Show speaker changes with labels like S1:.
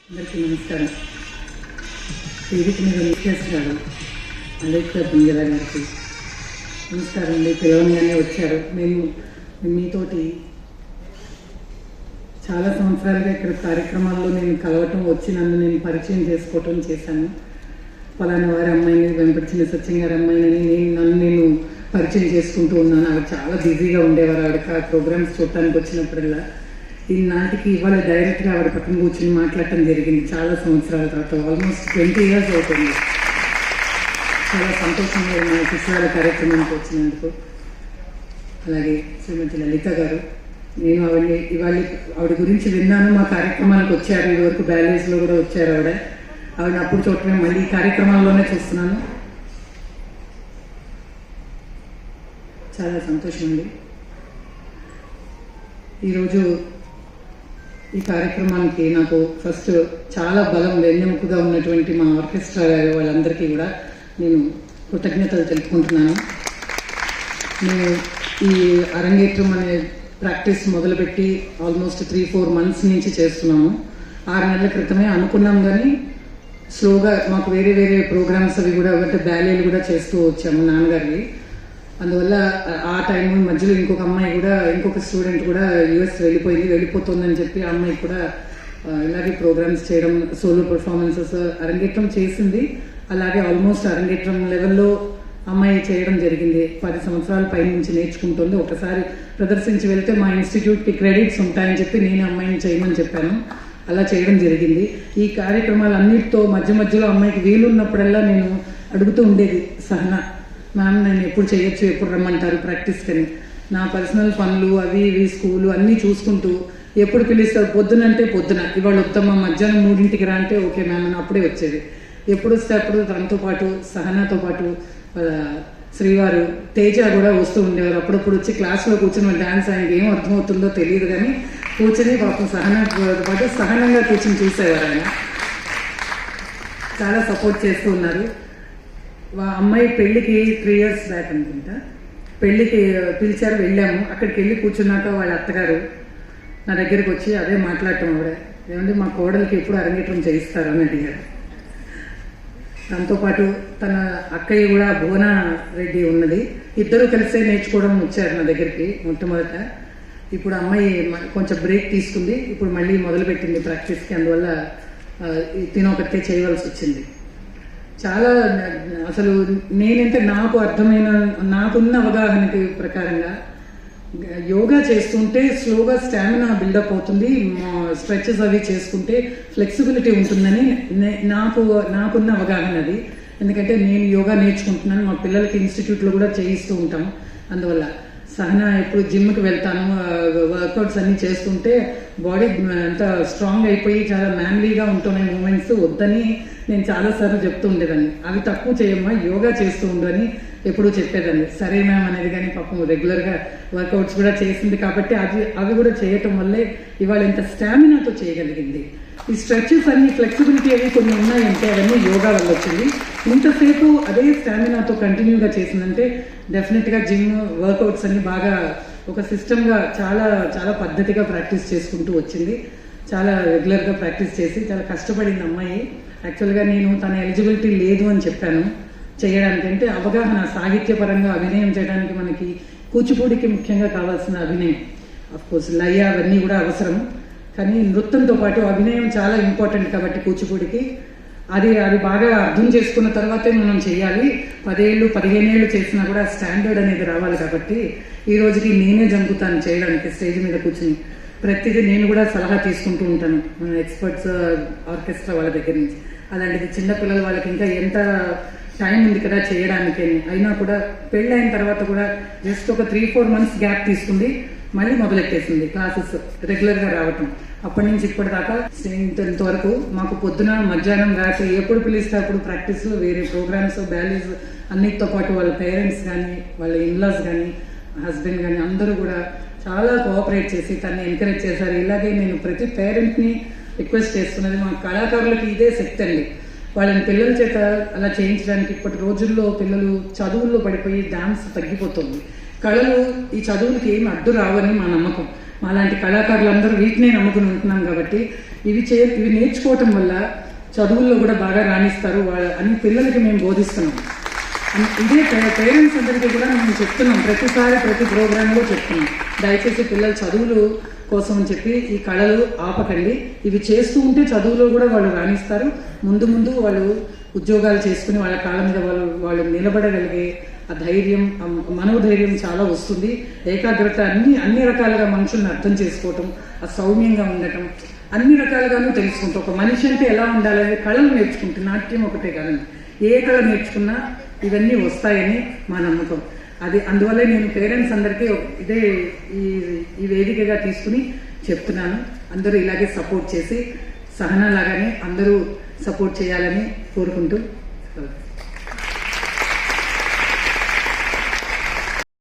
S1: అందరికీ నమస్కారం. వేదిక మీద ముఖ్యస్తురాలు అంబేద్కర్ పుంజల గారికి నమస్కారం అండి. పిలవగానే వచ్చారు. మేము మీతోటి చాలా సంవత్సరాలుగా ఇక్కడ కార్యక్రమాల్లో నేను కలవటం, వచ్చి నన్ను నేను పరిచయం చేసుకోవటం చేశాను. పలానా వారి అమ్మాయిని, వెంపటిచిన సత్యం గారి అమ్మాయిని నన్ను పరిచయం చేసుకుంటూ ఉన్నాను. ఆవిడ చాలా బిజీగా ఉండేవారు. ఆవిడకి ఆ ప్రోగ్రామ్స్ చూడటానికి వచ్చినప్పుడల్లా ఈనాటికి ఇవాళ డైరెక్ట్గా ఆవిడ పక్కన కూర్చొని మాట్లాడటం జరిగింది. చాలా సంవత్సరాల తర్వాత, ఆల్మోస్ట్ 20 years అవుతుంది. చాలా సంతోషంగా మా శిశువాల కార్యక్రమానికి వచ్చినందుకు. అలాగే శ్రీమతి లలిత గారు, నేను ఆవిడ గురించి విన్నాను. మా కార్యక్రమానికి వచ్చారు, ఇదివరకు బ్యాలేజ్లో కూడా వచ్చారు ఆవిడ అప్పుడు చూడటమే, మళ్ళీ ఈ కార్యక్రమాల్లోనే చూస్తున్నాను. చాలా సంతోషం అండి. ఈరోజు ఈ కార్యక్రమానికి నాకు ఫస్ట్ చాలా బలం వెన్నెముకగా ఉన్నటువంటి మా ఆర్కెస్ట్రా వాళ్ళందరికీ కూడా నేను కృతజ్ఞతలు తెలుపుకుంటున్నాను. నేను ఈ అరంగేట్రం అనే ప్రాక్టీస్ మొదలుపెట్టి ఆల్మోస్ట్ 3-4 months నుంచి చేస్తున్నాము. 6 నెలల క్రితమే అనుకున్నాం, కానీ స్లోగా మాకు వేరే ప్రోగ్రామ్స్ అవి కూడా బ్యాలేలు కూడా చేస్తూ వచ్చాము నాన్నగారికి. అందువల్ల ఆ టైం మధ్యలో ఇంకొక స్టూడెంట్ కూడా యుఎస్ వెళ్ళిపోతుందని చెప్పి ఆ అమ్మాయి కూడా ఇలాగే ప్రోగ్రామ్స్ చేయడం, సోలో పర్ఫార్మెన్సెస్ అరంగేట్రం చేసింది. అలాగే ఆల్మోస్ట్ అరంగేట్రం లెవెల్లో అమ్మాయి చేయడం జరిగింది. 10 సంవత్సరాల పై నుంచి నేర్చుకుంటుంది. ఒకసారి ప్రదర్శించి వెళ్తే మా ఇన్స్టిట్యూట్కి క్రెడిట్స్ ఉంటాయని చెప్పి నేను అమ్మాయిని చేయమని చెప్పాను. అలా చేయడం జరిగింది. ఈ కార్యక్రమాలన్నిటితో మధ్యలో అమ్మాయికి వీలున్నప్పుడల్లా నేను అడుగుతూ ఉండేది, సహనా మ్యామ్ నేను ఎప్పుడు చేయొచ్చు, ఎప్పుడు రమ్మంటారు ప్రాక్టీస్కి అని. నా పర్సనల్ పనులు అవి స్కూలు అన్నీ చూసుకుంటూ ఎప్పుడు పిలుస్తారు, పొద్దునంటే పొద్దున, ఇవాళ ఉత్తమ మధ్యాహ్నం 3ంటికి రా అంటే ఓకే మ్యామ్ అని అప్పుడే వచ్చేది. ఎప్పుడు వస్తే అప్పుడు తనతో పాటు, సహనాతో పాటు శ్రీవారు తేజ కూడా వస్తూ ఉండేవారు. అప్పుడప్పుడు వచ్చి క్లాస్లో కూర్చొని డ్యాన్స్ ఆయనకి ఏం అర్థమవుతుందో తెలియదు, కానీ కూర్చొని పాపం సహనాతో పాటు సహనంగా కూర్చొని చూసేవారు. ఆయన చాలా సపోర్ట్ చేస్తూ ఉన్నారు. అమ్మాయి పెళ్ళికి 3 years బ్యాక్ అనుకుంటా పెళ్ళికి పిలిచారు, వెళ్ళాము. అక్కడికి వెళ్ళి కూర్చున్నాక వాళ్ళ అత్తగారు నా దగ్గరికి వచ్చి అదే మాట్లాడటం, ఏమంటే మా కోడలికి ఎప్పుడు అరంగేట్రం చేయిస్తారు అని అడిగారు. దాంతోపాటు తన అక్కయ్య కూడా భువన రెడ్డి ఉన్నది, ఇద్దరు కలిసే నేర్చుకోవడం వచ్చారు నా దగ్గరికి మొట్టమొదట. ఇప్పుడు అమ్మాయి కొంచెం బ్రేక్ తీసుకుంది, ఇప్పుడు మళ్ళీ మొదలుపెట్టింది ప్రాక్టీస్కి. అందువల్ల తినొకటే చేయవలసి వచ్చింది. చాలా అసలు నేనంటే నాకున్న అవగాహనకి ప్రకారంగా యోగా చేస్తుంటే స్లోగా స్టామినా బిల్డప్ అవుతుంది, స్ట్రెచెస్ అవి చేసుకుంటే ఫ్లెక్సిబిలిటీ ఉంటుందని నాకున్న అవగాహన అది. ఎందుకంటే నేను యోగా నేర్చుకుంటున్నాను, మా పిల్లలకి ఇన్స్టిట్యూట్లో కూడా చేయిస్తూ ఉంటాం. అందువల్ల సహనా ఎప్పుడు జిమ్కి వెళ్తాను, వర్కౌట్స్ అన్నీ చేస్తుంటే బాడీ అంతా స్ట్రాంగ్ అయిపోయి చాలా మ్యాన్లీగా ఉంటున్నాయి మూమెంట్స్, వద్దని నేను చాలాసార్లు చెప్తూ ఉండేదాన్ని. అవి తక్కువ చేయమ్మా, యోగా చేస్తూ ఉండు అని ఎప్పుడూ చెప్పేదాన్ని. సరే మ్యామ్ అనేది, కానీ పాపం రెగ్యులర్గా వర్కౌట్స్ కూడా చేసింది కాబట్టి అవి కూడా చేయటం వల్లే ఇవాళ ఇంత స్టామినాతో చేయగలిగింది. ఈ స్ట్రెచెస్ అన్ని ఫ్లెక్సిబిలిటీ అవి కొన్ని ఉన్నాయంటే అవన్నీ యోగా వల్ల వచ్చింది. ఇంతసేపు అదే స్టామినాతో కంటిన్యూగా చేసిందంటే డెఫినెట్గా జిమ్ వర్కౌట్స్ అన్ని బాగా ఒక సిస్టమ్గా చాలా చాలా పద్ధతిగా ప్రాక్టీస్ చేసుకుంటూ వచ్చింది. చాలా రెగ్యులర్గా ప్రాక్టీస్ చేసి చాలా కష్టపడింది అమ్మాయి. యాక్చువల్గా నేను తన ఎలిజిబిలిటీ లేదు అని చెప్పాను చేయడానికి. అంటే అవగాహన, సాహిత్యపరంగా అభినయం చేయడానికి మనకి కూచిపూడికి ముఖ్యంగా కావాల్సిన అభినయం, అఫ్కోర్స్ లయ అవన్నీ కూడా అవసరం, కానీ నృత్యంతో పాటు అభినయం చాలా ఇంపార్టెంట్ కాబట్టి కూచిపూడికి అది బాగా అర్థం చేసుకున్న తర్వాతే మనం చేయాలి. 10 ఏళ్ళు 15 ఏళ్ళు చేసినా కూడా స్టాండర్డ్ అనేది రావాలి. కాబట్టి ఈ రోజుకి నేనే జంపుతాను చేయడానికి, స్టేజ్ మీద కూర్చుని ప్రతిదీ నేను కూడా సలహా తీసుకుంటూ ఉంటాను ఎక్స్పర్ట్స్ ఆర్కెస్ట్రా వాళ్ళ దగ్గర నుంచి. అలాంటిది చిన్నపిల్లల వాళ్ళకి ఇంకా ఎంత టైం ఉంది కదా చేయడానికి అని. అయినా కూడా పెళ్ళైన తర్వాత కూడా జస్ట్ ఒక 3-4 months గ్యాప్ తీసుకుంది, మళ్ళీ మొదలెట్టేసింది క్లాసెస్ రెగ్యులర్గా రావటం. అప్పటి నుంచి ఇప్పటిదాకా ఇంతవరకు మాకు పొద్దున మధ్యాహ్నం రాత్రి ఎప్పుడు పిలిస్తే అప్పుడు ప్రాక్టీస్లో వేరే ప్రోగ్రామ్స్ బ్యాలీస్ అన్నిటితో పాటు వాళ్ళ పేరెంట్స్ కానీ, వాళ్ళ ఇన్లాస్ కానీ, హస్బెండ్ కానీ అందరూ కూడా చాలా కోఆపరేట్ చేసి తనని ఎంకరేజ్ చేశారు. ఇలాగే నేను ప్రతి పేరెంట్ని రిక్వెస్ట్ చేస్తున్నది, మా కళాకారులకి ఇదే శక్తి అండి. వాళ్ళని పిల్లల చేత అలా చేయించడానికి ఇప్పటి రోజుల్లో పిల్లలు చదువుల్లో పడిపోయి డాన్స్ తగ్గిపోతుంది. కళలు ఈ చదువులకి ఏమి అడ్డు రావని మా నమ్మకం. మాలాంటి కళాకారులందరూ వీటినే నమ్ముకుని ఉంటున్నాం కాబట్టి ఇవి నేర్చుకోవటం వల్ల చదువుల్లో కూడా బాగా రాణిస్తారు అని పిల్లలకి మేము బోధిస్తున్నాం. ఇదే పేరెంట్స్ అందరికీ కూడా మేము చెప్తున్నాం, ప్రతిసారి ప్రతి ప్రోగ్రాంలో చెప్తున్నాం, దయచేసి పిల్లలు చదువులు కోసం అని చెప్పి ఈ కళలు ఆపకండి, ఇవి చేస్తూ ఉంటే చదువులో కూడా వాళ్ళు రాణిస్తారు, ముందు ముందు వాళ్ళు ఉద్యోగాలు చేసుకుని వాళ్ళ కాళ్ళ మీద వాళ్ళు నిలబడగలిగే ఆ ధైర్యం, మనోధైర్యం చాలా వస్తుంది. ఏకాగ్రత అన్ని రకాలుగా మనుషుల్ని అర్థం చేసుకోవటం, ఆ సౌమ్యంగా ఉండటం, అన్ని రకాలుగానూ తెలుసుకుంటాం. ఒక మనిషి అంటే ఎలా ఉండాలనే కళలు నేర్చుకుంటాం. నాట్యం ఒకటే కాదండి, ఏ కళ నేర్చుకున్నా ఇవన్నీ వస్తాయని మా నమ్మకం. అందువల్లే నేను పేరెంట్స్ అందరికీ ఇదే ఈ వేదికగా తీసుకుని చెప్తున్నాను. అందరూ ఇలాగే సపోర్ట్ చేసి సహనా లాగానే అందరూ సపోర్ట్ చేయాలని కోరుకుంటూ